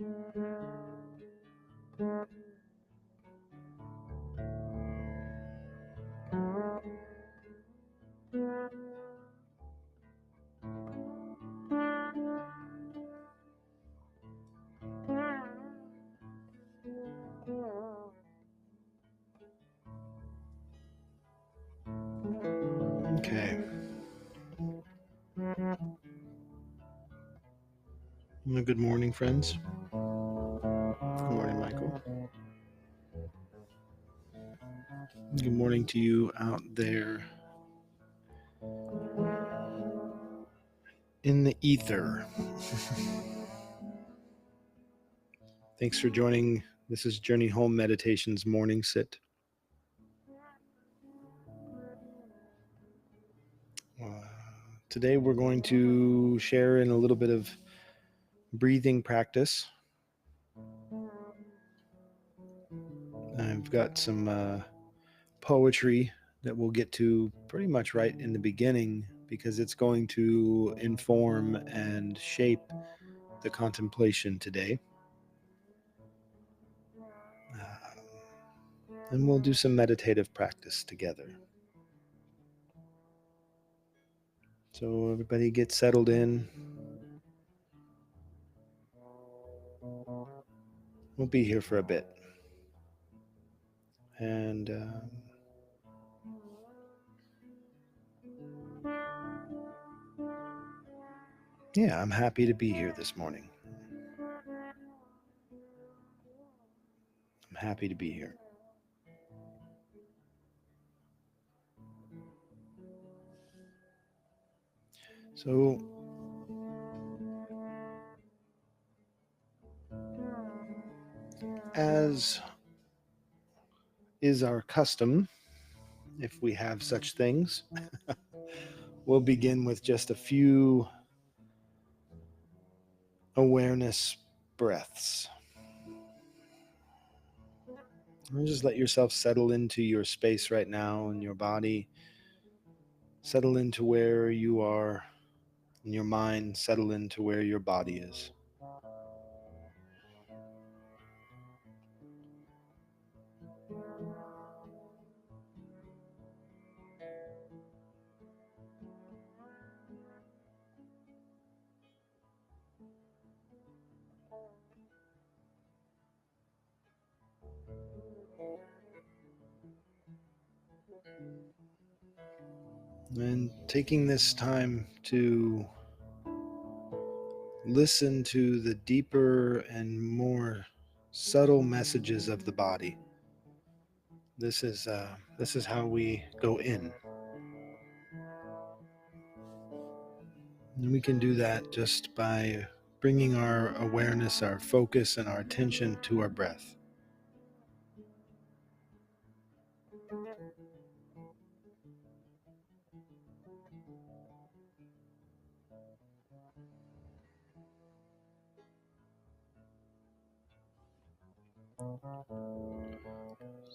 Okay. Well, good morning, friends. Good morning, Michael. Good morning to you out there in the ether. Thanks for joining. This is Journey Home Meditation's morning sit. Today we're going to share in a little bit of breathing practice. I've got some poetry that we'll get to pretty much right in the beginning because it's going to inform and shape the contemplation today. And we'll do some meditative practice together. So everybody get settled in. We'll be here for a bit. And yeah, I'm happy to be here this morning. I'm happy to be here. So as is our custom, if we have such things, we'll begin with just a few awareness breaths. And just let yourself settle into your space right now and your body. Settle into where you are, and your mind settle into where your body is. And taking this time to listen to the deeper and more subtle messages of the body. This is how we go in. And we can do that just by bringing our awareness, our focus, and our attention to our breath.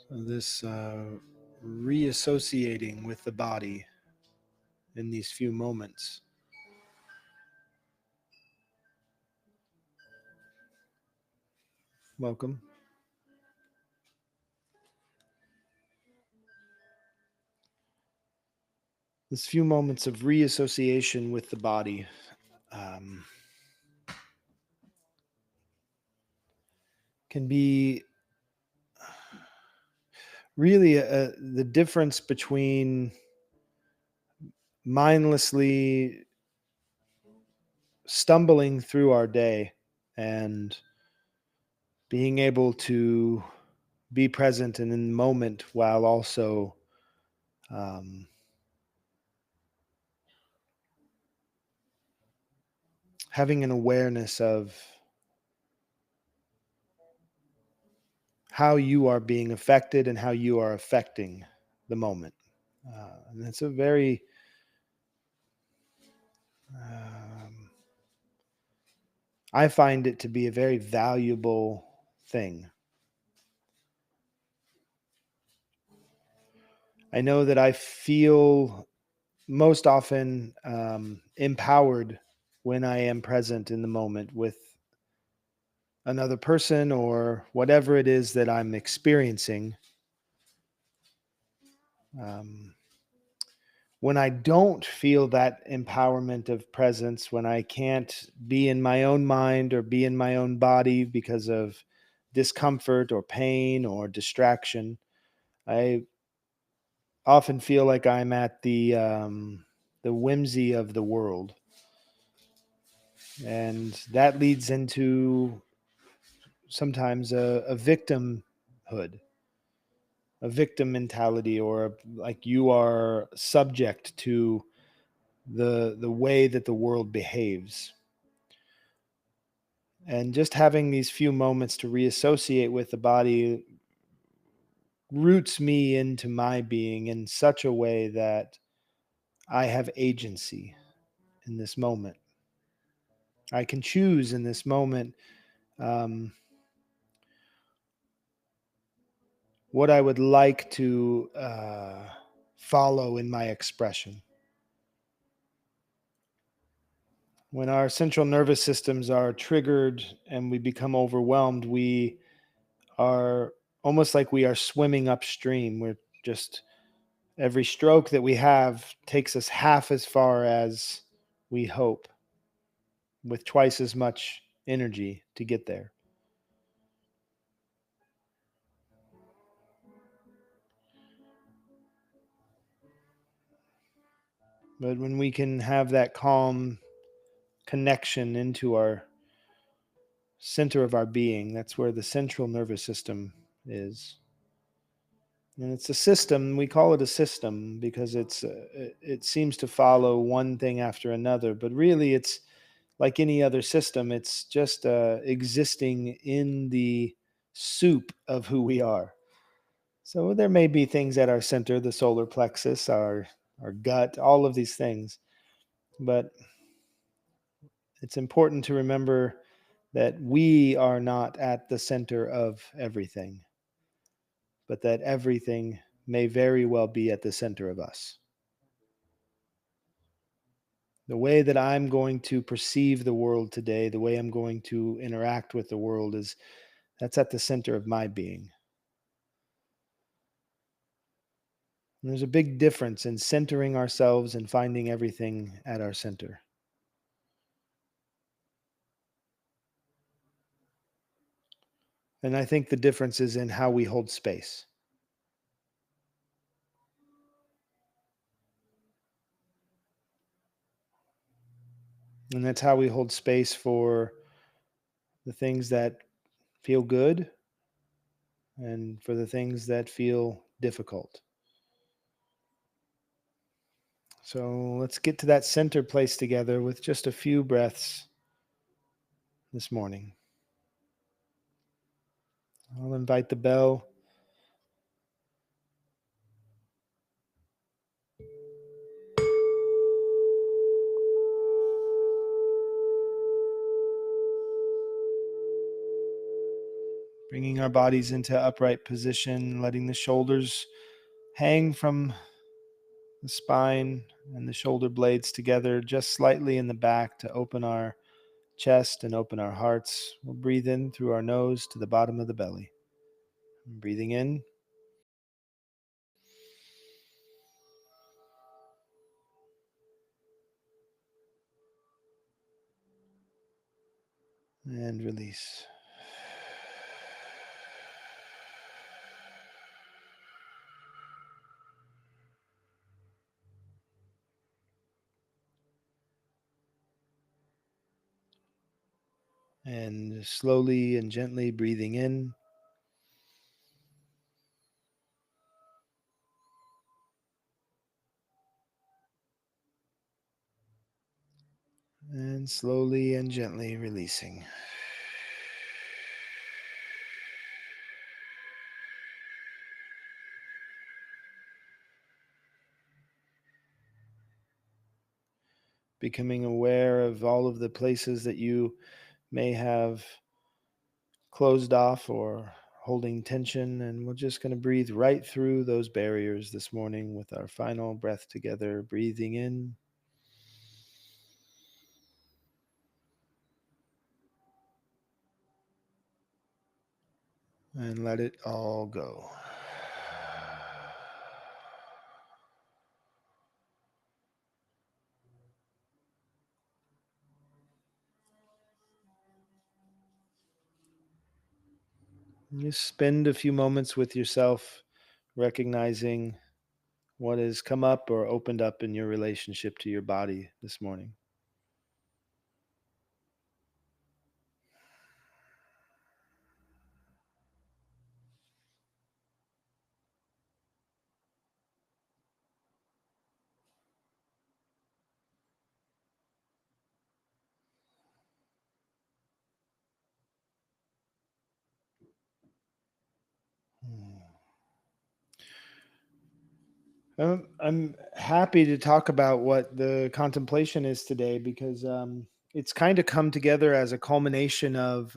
So this reassociating with the body in these few moments. Welcome. This few moments of reassociation with the body can be really the difference between mindlessly stumbling through our day and being able to be present and in the moment while also having an awareness of how you are being affected and how you are affecting the moment. And it's a very I find it to be a very valuable thing. I know that I feel most often empowered when I am present in the moment with another person or whatever it is that I'm experiencing. Um, when I don't feel that empowerment of presence, when I can't be in my own mind or be in my own body because of discomfort or pain or distraction, I often feel like I'm at the whimsy of the world, and that leads into sometimes a victimhood, a victim mentality, or like you are subject to the way that the world behaves. And just having these few moments to reassociate with the body roots me into my being in such a way that I have agency in this moment. I can choose in this moment um, what I would like to follow in my expression. When our central nervous systems are triggered and we become overwhelmed, we are almost like we are swimming upstream. We're just, every stroke that we have takes us half as far as we hope, with twice as much energy to get there. But when we can have that calm connection into our center of our being, that's where the central nervous system is. And it's a system. We call it a system because it seems to follow one thing after another, but really it's like any other system. It's just existing in the soup of who we are. So there may be things at our center, the solar plexus, our gut, all of these things, but it's important to remember that we are not at the center of everything, but that everything may very well be at the center of us. The way that I'm going to perceive the world today, the way I'm going to interact with the world, is that's at the center of my being. And there's a big difference in centering ourselves and finding everything at our center. And I think the difference is in how we hold space. And that's how we hold space for the things that feel good and for the things that feel difficult. So let's get to that center place together with just a few breaths this morning. I'll invite the bell. Bringing our bodies into upright position, letting the shoulders hang from the spine and the shoulder blades together just slightly in the back to open our chest and open our hearts. We'll breathe in through our nose to the bottom of the belly. Breathing in. And release. And slowly and gently breathing in. And slowly and gently releasing. Becoming aware of all of the places that you may have closed off or holding tension. And we're just going to breathe right through those barriers this morning with our final breath together. Breathing in. and let it all go. Just spend a few moments with yourself, recognizing what has come up or opened up in your relationship to your body this morning. I'm happy to talk about what the contemplation is today because it's kind of come together as a culmination of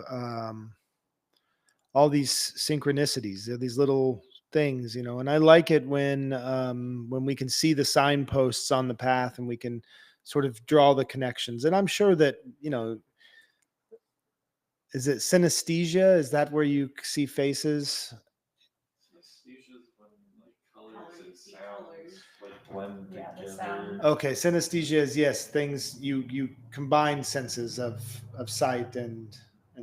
all these synchronicities, these little things, and I like it when we can see the signposts on the path and we can sort of draw the connections. And I'm sure that, is it synesthesia? Is that where you see faces? Okay, synesthesia is, yes, things you combine senses of sight and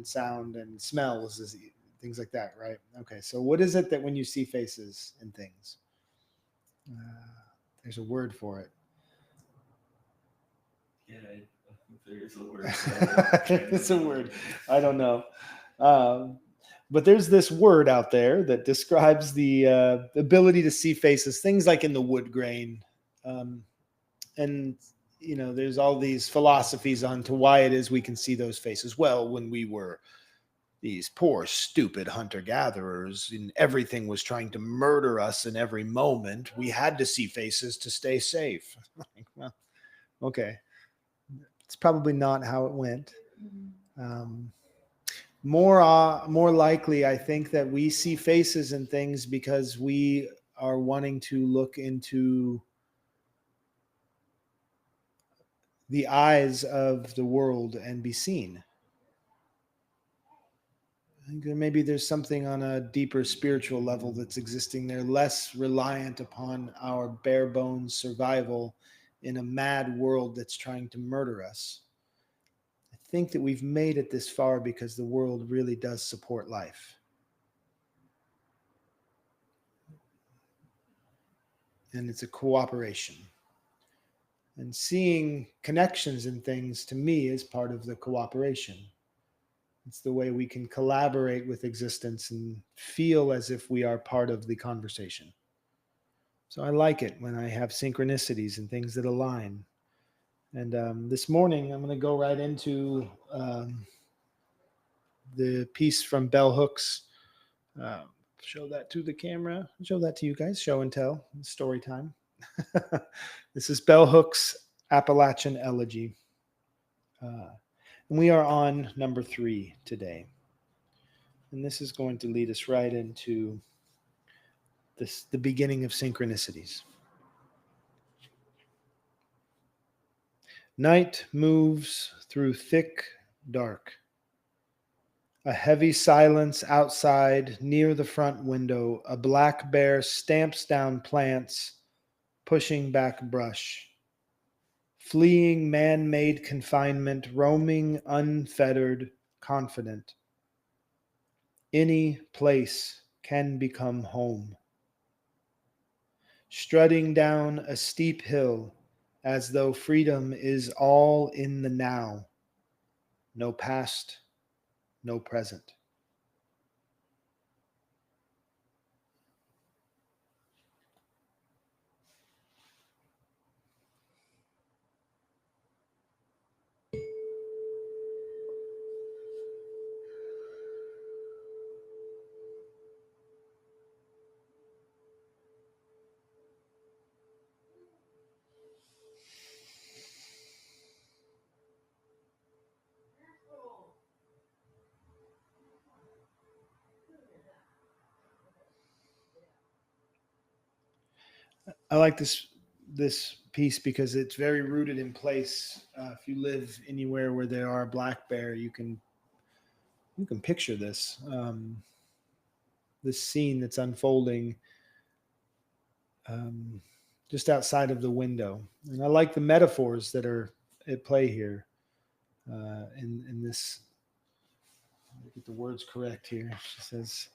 sound and smells, things like that, right? Okay, so what is it that when you see faces and things, uh, there's a word for it? Yeah, there is a word. It's a word. I don't know. But there's this word out there that describes the ability to see faces, things like in the wood grain. Um, and, there's all these philosophies on to why it is we can see those faces. Well, when we were these poor, stupid hunter gatherers and everything was trying to murder us in every moment, we had to see faces to stay safe. Well, okay. It's probably not how it went. Um, more likely, I think that we see faces and things because we are wanting to look into the eyes of the world and be seen. I think that maybe there's something on a deeper spiritual level that's existing there, less reliant upon our bare bones survival in a mad world that's trying to murder us. I think that we've made it this far because the world really does support life. And it's a cooperation. And seeing connections in things to me is part of the cooperation. It's the way we can collaborate with existence and feel as if we are part of the conversation. So I like it when I have synchronicities and things that align. And this morning, I'm going to go right into the piece from Bell Hooks. Uh, Show that to the camera. Show that to you guys. Show and tell. Story time. This is Bell Hooks' Appalachian Elegy. And we are on number 3 today. And this is going to lead us right into the beginning of synchronicities. Night moves through thick dark. A heavy silence outside near the front window. A black bear stamps down plants, pushing back brush. Fleeing man-made confinement, roaming unfettered, confident. Any place can become home. Strutting down a steep hill as though freedom is all in the now. No past, no present. I like this piece because it's very rooted in place. If you live anywhere where there are black bear, you can picture this. this scene that's unfolding just outside of the window. And I like the metaphors that are at play here in this. Let me get the words correct here. She says,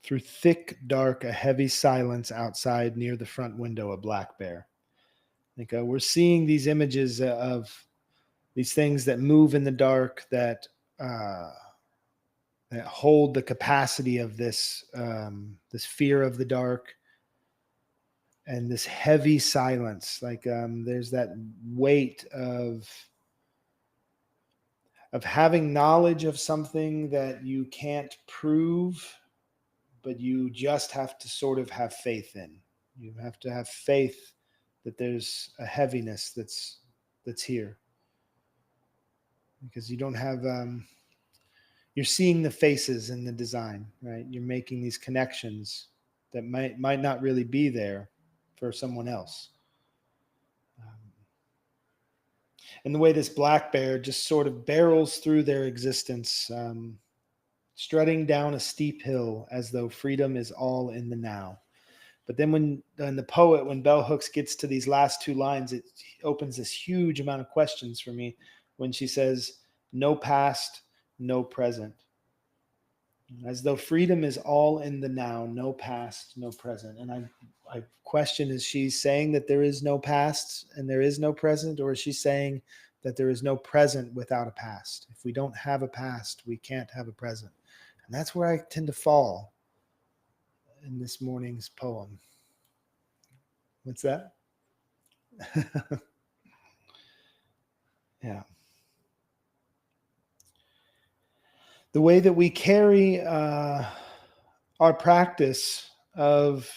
through thick, dark, a heavy silence outside near the front window, a black bear. I think we're seeing these images of these things that move in the dark, that hold the capacity of this this fear of the dark, and this heavy silence. Like there's that weight of having knowledge of something that you can't prove, but you just have to sort of have faith in. You have to have faith that there's a heaviness that's here, because you don't have you're seeing the faces in the design, right? You're making these connections that might not really be there for someone else. And the way this black bear just sort of barrels through their existence, strutting down a steep hill as though freedom is all in the now. But then when the poet, when Bell Hooks gets to these last two lines, it opens this huge amount of questions for me when she says, no past, no present. As though freedom is all in the now, no past, no present. And I question, is she saying that there is no past and there is no present, or is she saying that there is no present without a past? If we don't have a past, we can't have a present. And that's where I tend to fall in this morning's poem. What's that? Yeah. The way that we carry our practice of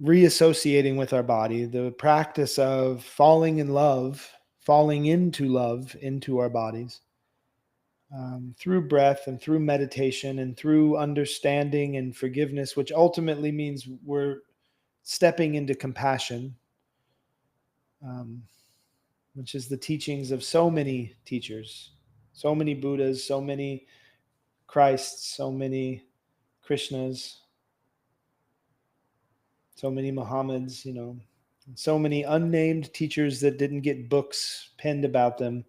reassociating with our body, the practice of falling in love, falling into love, into our bodies, through breath and through meditation and through understanding and forgiveness, which ultimately means we're stepping into compassion, which is the teachings of so many teachers, so many Buddhas, so many Christs, so many Krishnas, so many Muhammads, so many unnamed teachers that didn't get books penned about them,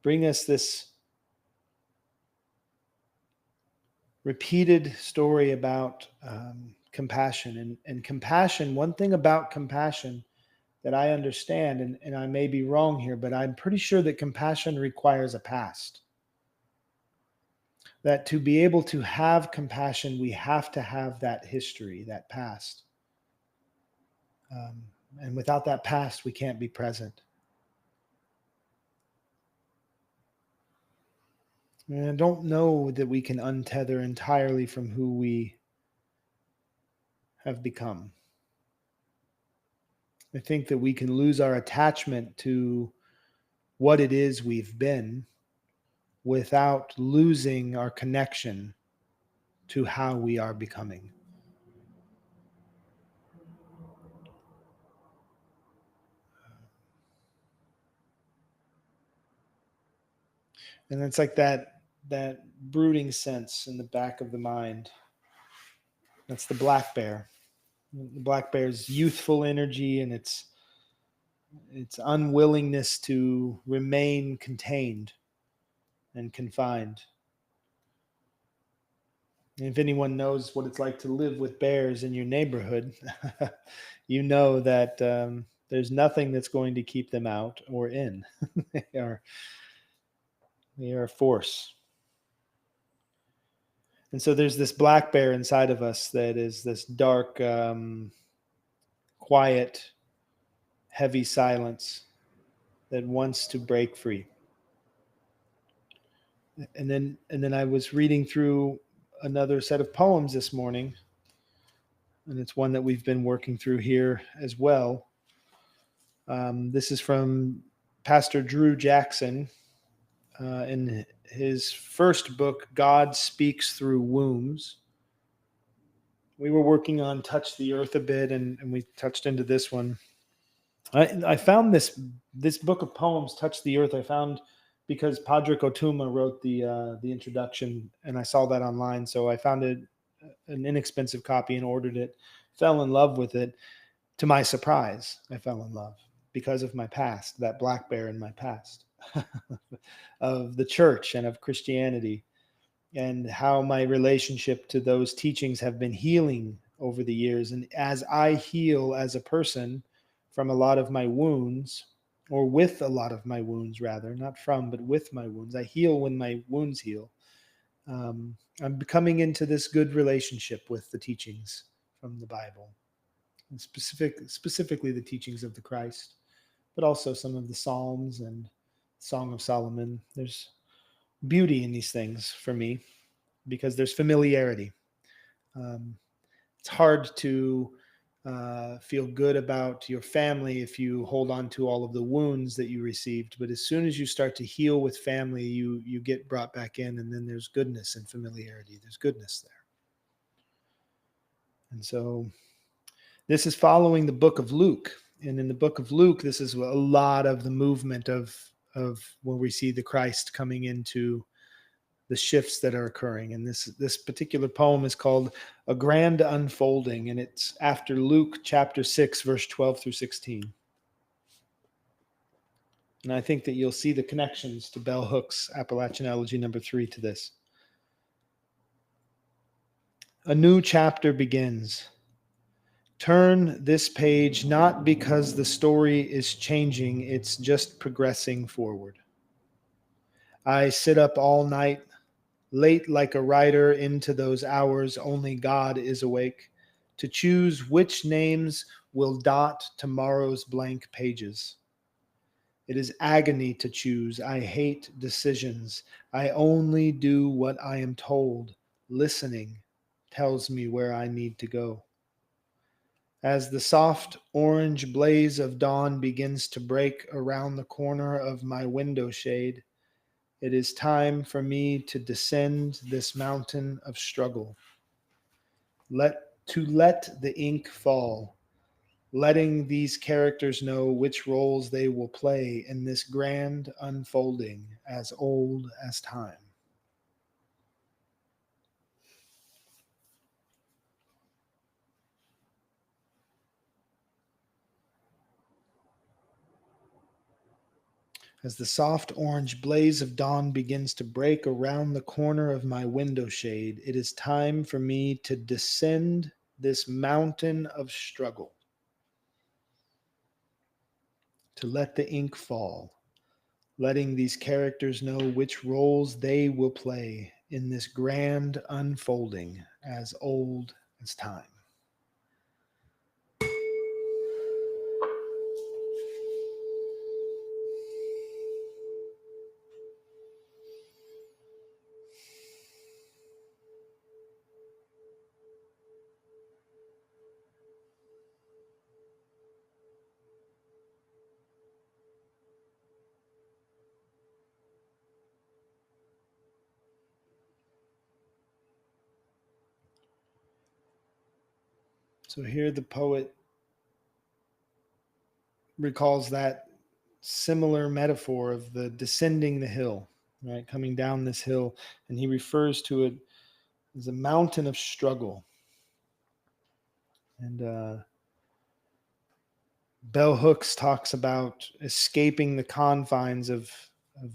bring us this repeated story about compassion. And compassion, one thing about compassion that I understand, and I may be wrong here, but I'm pretty sure that compassion requires a past. That to be able to have compassion, we have to have that history, that past. And without that past, we can't be present. And I don't know that we can untether entirely from who we have become. I think that we can lose our attachment to what it is we've been without losing our connection to how we are becoming. And it's like that brooding sense in the back of the mind. That's the black bear. The black bear's youthful energy and its unwillingness to remain contained and confined. And if anyone knows what it's like to live with bears in your neighborhood, you know that there's nothing that's going to keep them out or in. They are a force. And so there's this black bear inside of us that is this dark, quiet, heavy silence that wants to break free. And then I was reading through another set of poems this morning, and it's one that we've been working through here as well. This is from Pastor Drew Jackson in his first book, God Speaks Through Wombs. We were working on Touch the Earth a bit, and we touched into this one. I found this book of poems, Touch the Earth, I found because Padraig Otuma wrote the introduction, and I saw that online, so I found an inexpensive copy and ordered it. Fell in love with it. To my surprise, I fell in love because of my past, that black bear in my past, of the church and of Christianity, and how my relationship to those teachings have been healing over the years. And as I heal as a person from a lot of my wounds, or with a lot of my wounds, rather, not from, but with my wounds, I heal when my wounds heal. I'm coming into this good relationship with the teachings from the Bible, and specifically the teachings of the Christ, but also some of the Psalms and Song of Solomon. There's beauty in these things for me because there's familiarity. It's hard to feel good about your family if you hold on to all of the wounds that you received. But as soon as you start to heal with family, you get brought back in, and then there's goodness and familiarity. There's goodness there. And so this is following the book of Luke. And in the book of Luke, this is a lot of the movement of where we see the Christ coming into the shifts that are occurring. And this particular poem is called A Grand Unfolding, and it's after Luke chapter 6, verse 12 through 16. And I think that you'll see the connections to Bell Hook's Appalachian Elegy number 3 to this. A new chapter begins. Turn this page not because the story is changing, it's just progressing forward. I sit up all night, late like a rider into those hours only God is awake, to choose which names will dot tomorrow's blank pages. It is agony to choose. I hate decisions. I only do what I am told. Listening tells me where I need to go. As the soft orange blaze of dawn begins to break around the corner of my window shade, it is time for me to descend this mountain of struggle. Let the ink fall, letting these characters know which roles they will play in this grand unfolding as old as time. As the soft orange blaze of dawn begins to break around the corner of my window shade, it is time for me to descend this mountain of struggle. To let the ink fall, letting these characters know which roles they will play in this grand unfolding as old as time. So here the poet recalls that similar metaphor of the descending the hill, right? Coming down this hill, and he refers to it as a mountain of struggle. And Bell Hooks talks about escaping the confines of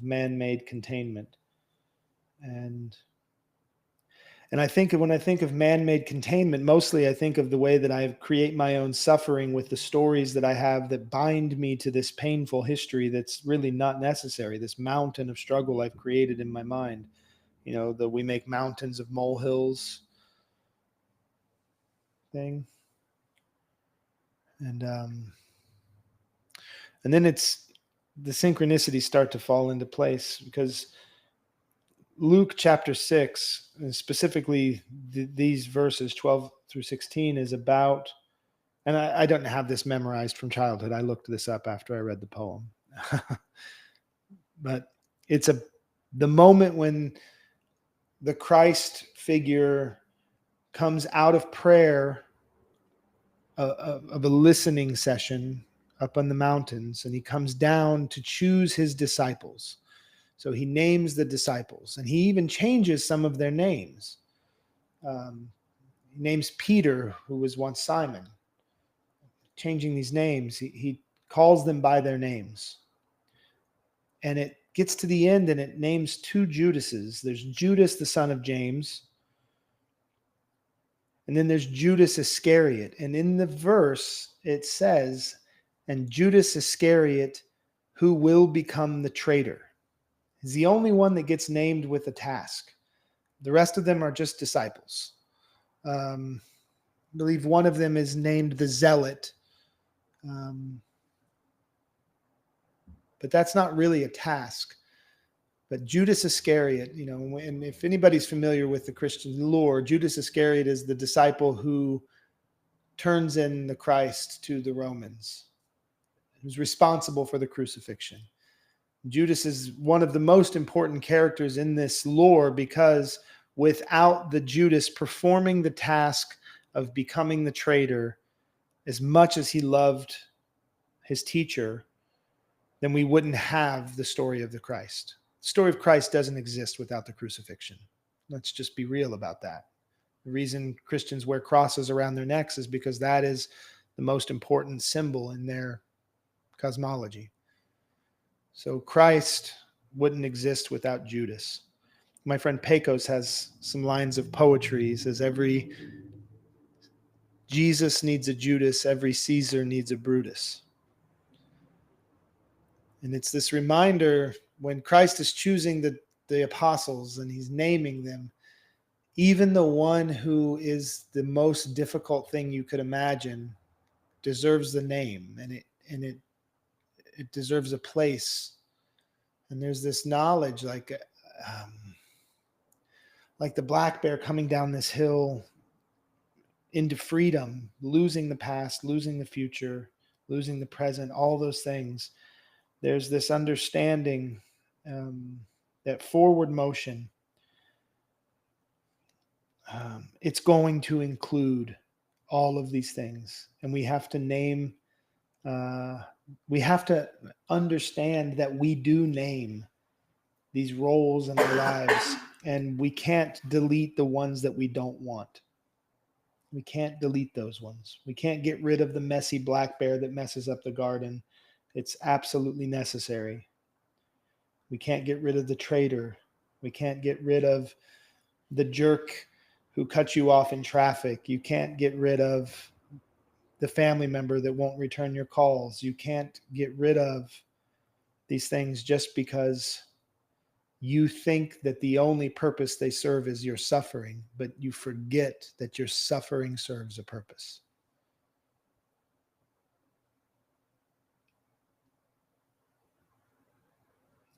man-made containment. And I think when I think of man-made containment, mostly I think of the way that I create my own suffering with the stories that I have that bind me to this painful history that's really not necessary, this mountain of struggle I've created in my mind. You know, that we make mountains of molehills thing. And then it's the synchronicities start to fall into place, because Luke chapter 6, and specifically these verses 12 through 16, is about, and I don't have this memorized from childhood. I looked this up after I read the poem. But it's the moment when the Christ figure comes out of prayer, of a listening session up on the mountains, and he comes down to choose his disciples. So he names the disciples, and he even changes some of their names. He names Peter, who was once Simon. Changing these names, he calls them by their names. And it gets to the end and it names two Judases. There's Judas, the son of James, and then there's Judas Iscariot. And in the verse, it says, and Judas Iscariot, who will become the traitor. He's the only one that gets named with a task. The rest of them are just disciples. I believe one of them is named the Zealot. But that's not really a task. But Judas Iscariot, and if anybody's familiar with the Christian lore, Judas Iscariot is the disciple who turns in the Christ to the Romans, who's responsible for the crucifixion. Judas is one of the most important characters in this lore because without the Judas performing the task of becoming the traitor, as much as he loved his teacher, then we wouldn't have the story of the Christ. The story of Christ doesn't exist without the crucifixion. Let's just be real about that. The reason Christians wear crosses around their necks is because that is the most important symbol in their cosmology. So Christ wouldn't exist without Judas. My friend Pecos has some lines of poetry. He says, every Jesus needs a Judas, every Caesar needs a Brutus. And it's this reminder when Christ is choosing the apostles and he's naming them, even the one who is the most difficult thing you could imagine deserves the name, and it deserves a place. And there's this knowledge like the black bear coming down this hill into freedom, losing the past, losing the future, losing the present, all those things. There's this understanding that forward motion, it's going to include all of these things. And we have to name, we have to understand that we do name these roles in our lives, and we can't delete the ones that we don't want. We can't delete those ones. We can't get rid of the messy black bear that messes up the garden. It's absolutely necessary. We can't get rid of the traitor. We can't get rid of the jerk who cuts you off in traffic. You can't get rid of the family member that won't return your calls. You can't get rid of these things just because you think that the only purpose they serve is your suffering, but you forget that your suffering serves a purpose.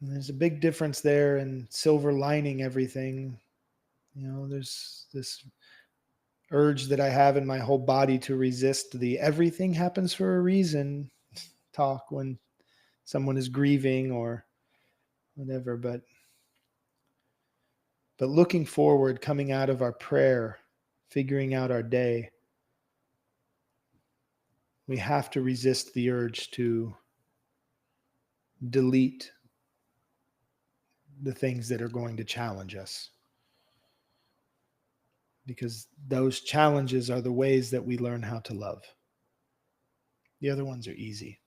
And there's a big difference there in silver lining everything. There's this urge that I have in my whole body to resist the everything happens for a reason talk when someone is grieving or whatever. But looking forward, coming out of our prayer, figuring out our day, we have to resist the urge to delete the things that are going to challenge us. Because those challenges are the ways that we learn how to love. The other ones are easy.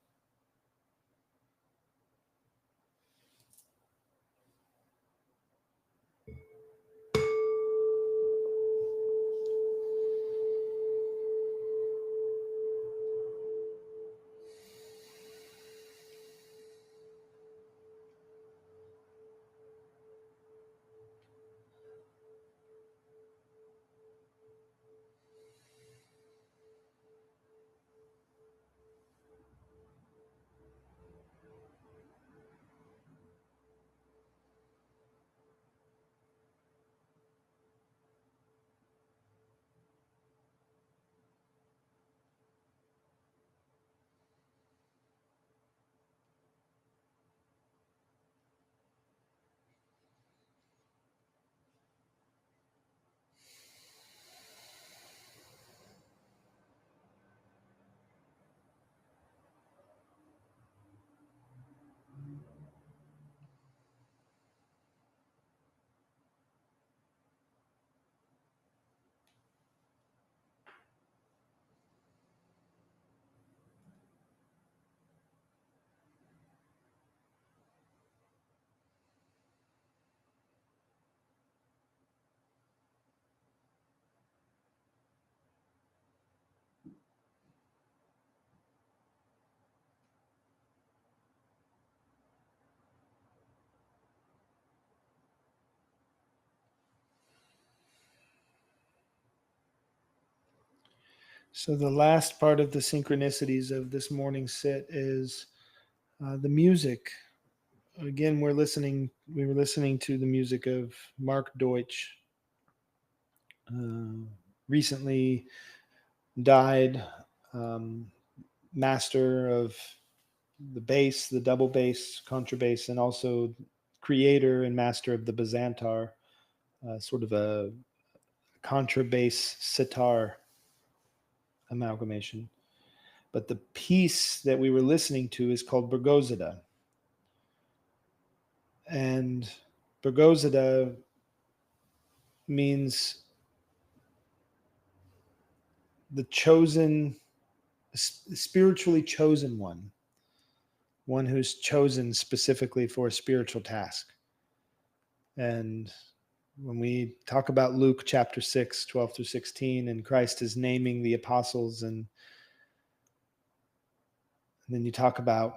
So the last part of the synchronicities of this morning sit is the music. Again, we were listening to the music of Mark Deutsch, recently died, master of the bass, the double bass, contrabass, and also creator and master of the Bazantar, sort of a contrabass sitar amalgamation. But the piece that we were listening to is called Burgozada. And Burgozada means the chosen, spiritually chosen one who's chosen specifically for a spiritual task. And when we talk about Luke chapter 6, 12 through 16, and Christ is naming the apostles, and then you talk about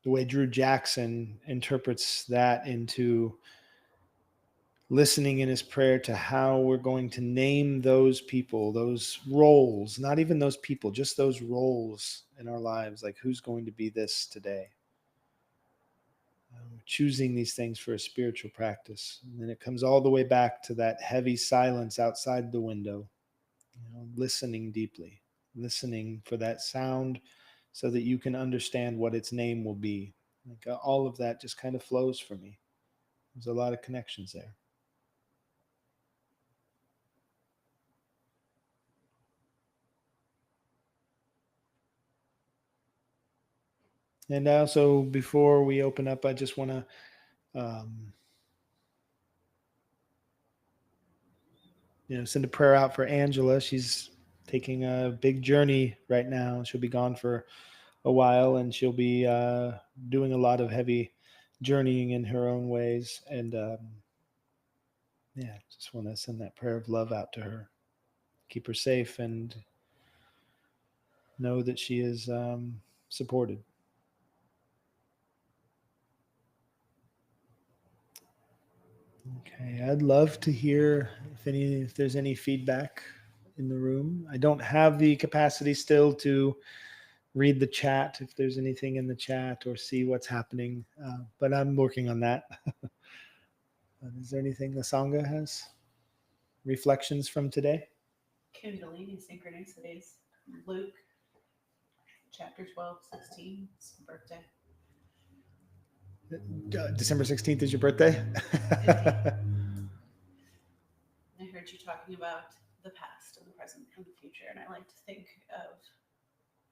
the way Drew Jackson interprets that into listening in his prayer to how we're going to name those people, those roles, not even those people, just those roles in our lives, like who's going to be this today. Choosing these things for a spiritual practice. And then it comes all the way back to that heavy silence outside the window, listening deeply, listening for that sound so that you can understand what its name will be. Like all of that just kind of flows for me. There's a lot of connections there. And also, before we open up, I just want to, send a prayer out for Angela. She's taking a big journey right now. She'll be gone for a while, and she'll be doing a lot of heavy journeying in her own ways. And just want to send that prayer of love out to her. Keep her safe and know that she is supported. Okay, I'd love to hear if there's any feedback in the room. I don't have the capacity still to read the chat if there's anything in the chat or see what's happening, but I'm working on that. Is there anything the Sangha has? Reflections from today? Kundalini synchronicities. Luke chapter 12, 16. It's my birthday. December 16th is your birthday? I heard you talking about the past and the present and the future, and I like to think of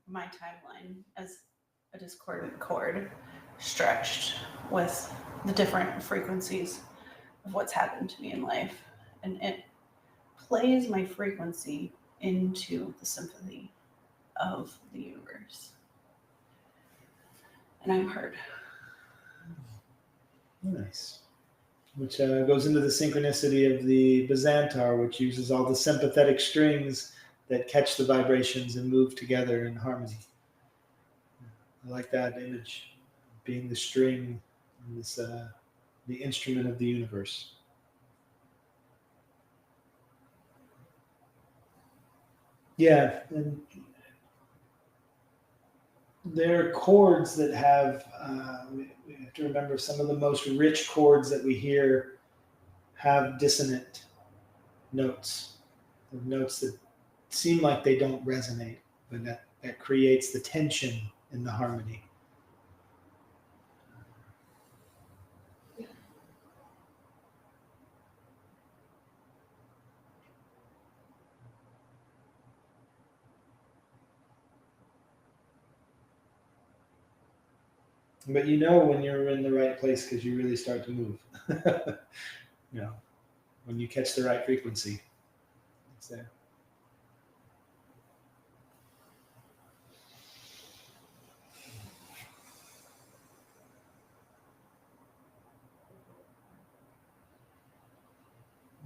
my timeline as a discordant cord stretched with the different frequencies of what's happened to me in life, and it plays my frequency into the symphony of the universe, and I'm heard. Nice. Which goes into the synchronicity of the Bazantar, which uses all the sympathetic strings that catch the vibrations and move together in harmony. I like that image, being the string, and this, the instrument of the universe. Yeah, and there are chords that have, we have to remember some of the most rich chords that we hear have dissonant notes, notes that seem like they don't resonate, but that creates the tension in the harmony. But you know when you're in the right place because you really start to move. When you catch the right frequency, it's there.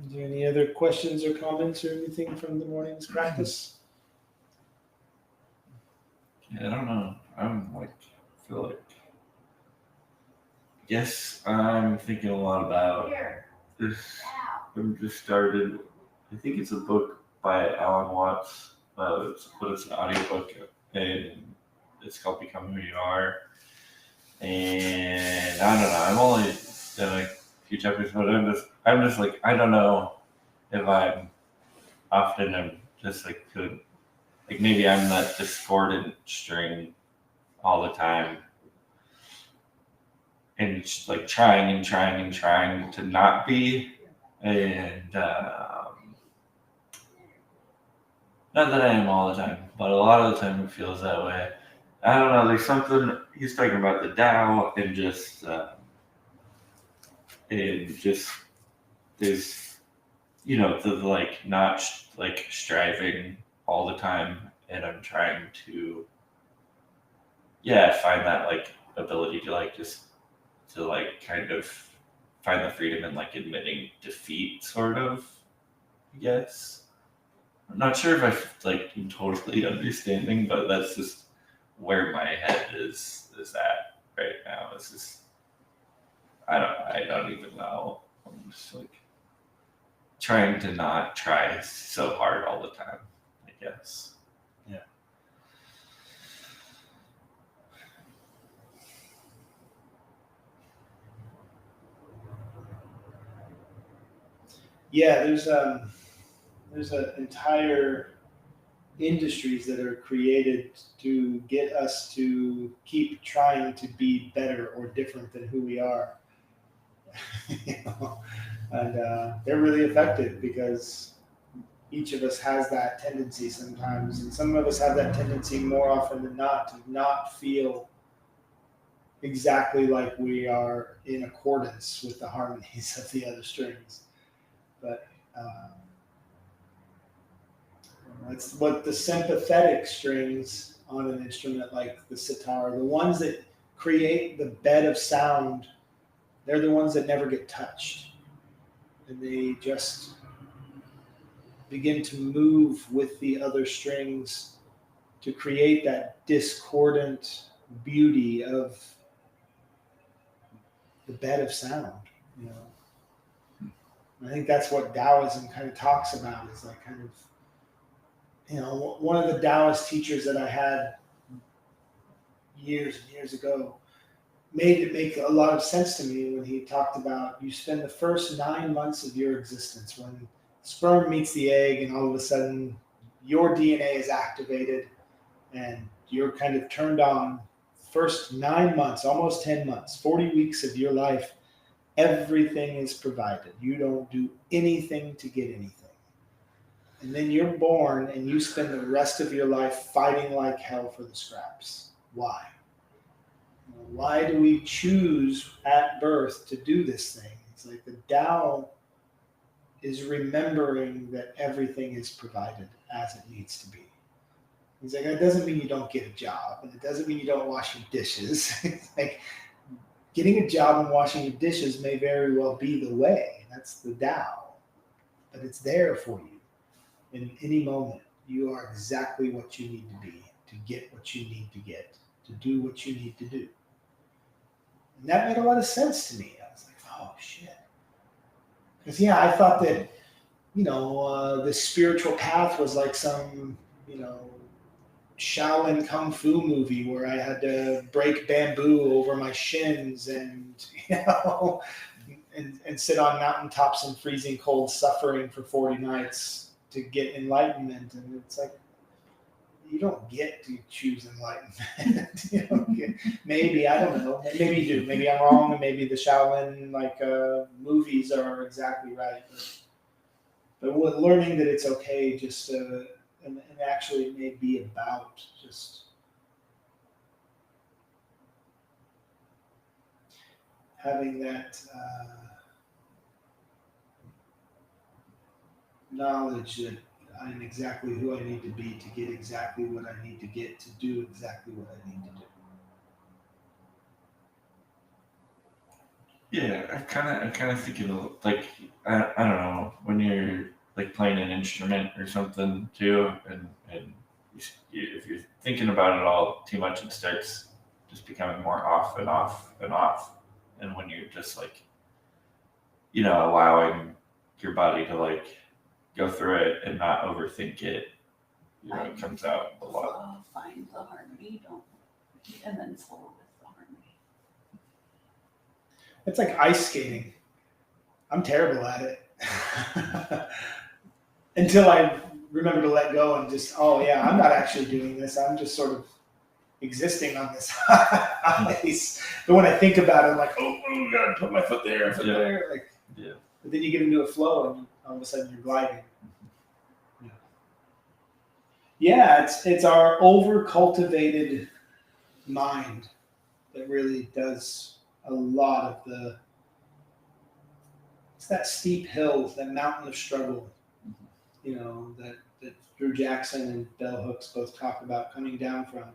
Is there any other questions or comments or anything from the morning's practice? Yeah, I don't know. Feel like. Yes, I'm thinking a lot about this. I just started. I think it's a book by Alan Watts. But it's an audiobook, and it's called Become Who You Are. And I don't know. I'm only done a few chapters, but I'm just like, I don't know if I'm just like feeling like maybe I'm that discordant string all the time, and just like trying to not be, and not that I am all the time, but a lot of the time it feels that way. I don't know. There's something he's talking about the Tao, and just there's the like not like striving all the time, and I'm trying to find that like ability to like just to like kind of find the freedom in like admitting defeat, sort of. Yes. I'm not sure if I like am totally understanding, but that's just where my head is at right now. It's just I don't even know. I'm just like trying to not try so hard all the time, I guess. Yeah, there's an entire industries that are created to get us to keep trying to be better or different than who we are. You know? And they're really effective because each of us has that tendency sometimes, and some of us have that tendency more often than not to not feel exactly like we are in accordance with the harmonies of the other strings. But it's what the sympathetic strings on an instrument like the sitar, the ones that create the bed of sound, they're the ones that never get touched. And they just begin to move with the other strings to create that discordant beauty of the bed of sound, you know. I think that's what Taoism kind of talks about, is like kind of, you know, one of the Taoist teachers that I had years and years ago made it make a lot of sense to me when he talked about you spend the first 9 months of your existence when sperm meets the egg and all of a sudden your DNA is activated and you're kind of turned on. First 9 months, almost 10 months, 40 weeks of your life, everything is provided. You don't do anything to get anything. And then you're born and you spend the rest of your life fighting like hell for the scraps. Why? Why do we choose at birth to do this thing? It's like the Tao is remembering that everything is provided as it needs to be. He's like, that doesn't mean you don't get a job, and it doesn't mean you don't wash your dishes. It's like getting a job and washing your dishes may very well be the way. That's the Tao. But it's there for you. In any moment, you are exactly what you need to be to get what you need to get, to do what you need to do. And that made a lot of sense to me. I was like, oh, shit. Because, yeah, I thought that, you know, the spiritual path was like some, you know, Shaolin Kung Fu movie where I had to break bamboo over my shins and, you know, and sit on mountaintops in freezing cold suffering for 40 nights to get enlightenment. And it's like, you don't get to choose enlightenment. You don't get, maybe, I don't know. Maybe you do. Maybe I'm wrong, and maybe the Shaolin movies are exactly right. But learning that it's okay just to, and actually it may be about just having that knowledge that I'm exactly who I need to be to get exactly what I need to get to do exactly what I need to do. Yeah, I kind of think of like I don't know, when you're like playing an instrument or something too, and if you're thinking about it all too much, it starts just becoming more off and off and off. And when you're just like, you know, allowing your body to like go through it and not overthink it, it comes out a lot. Find the harmony, and then flow with the harmony. It's like ice skating. I'm terrible at it. Until I remember to let go and just, oh yeah, I'm not actually doing this. I'm just sort of existing on this ice. But when I think about it, I'm like, oh God, put my foot there, foot there. Like, Yeah. But then you get into a flow and all of a sudden you're gliding. Yeah, it's our over cultivated mind that really does a lot of the. It's that steep hill, that mountain of struggle, that Drew Jackson and Bell Hooks both talk about coming down from.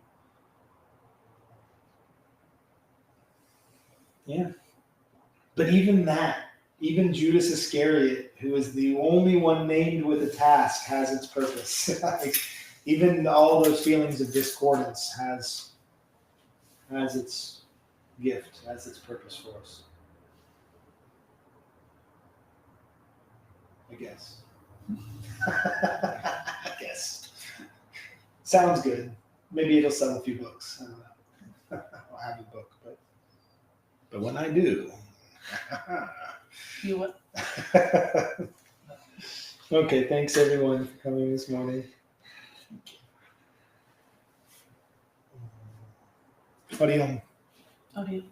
Yeah. But even Judas Iscariot, who is the only one named with a task, has its purpose. Even all those feelings of discordance has its gift, has its purpose for us. I guess. I guess. Sounds good. Maybe it'll sell a few books. I don't know. I'll have a book, but when I do. You will. Okay, thanks everyone for coming this morning. What do you? Oh, do you?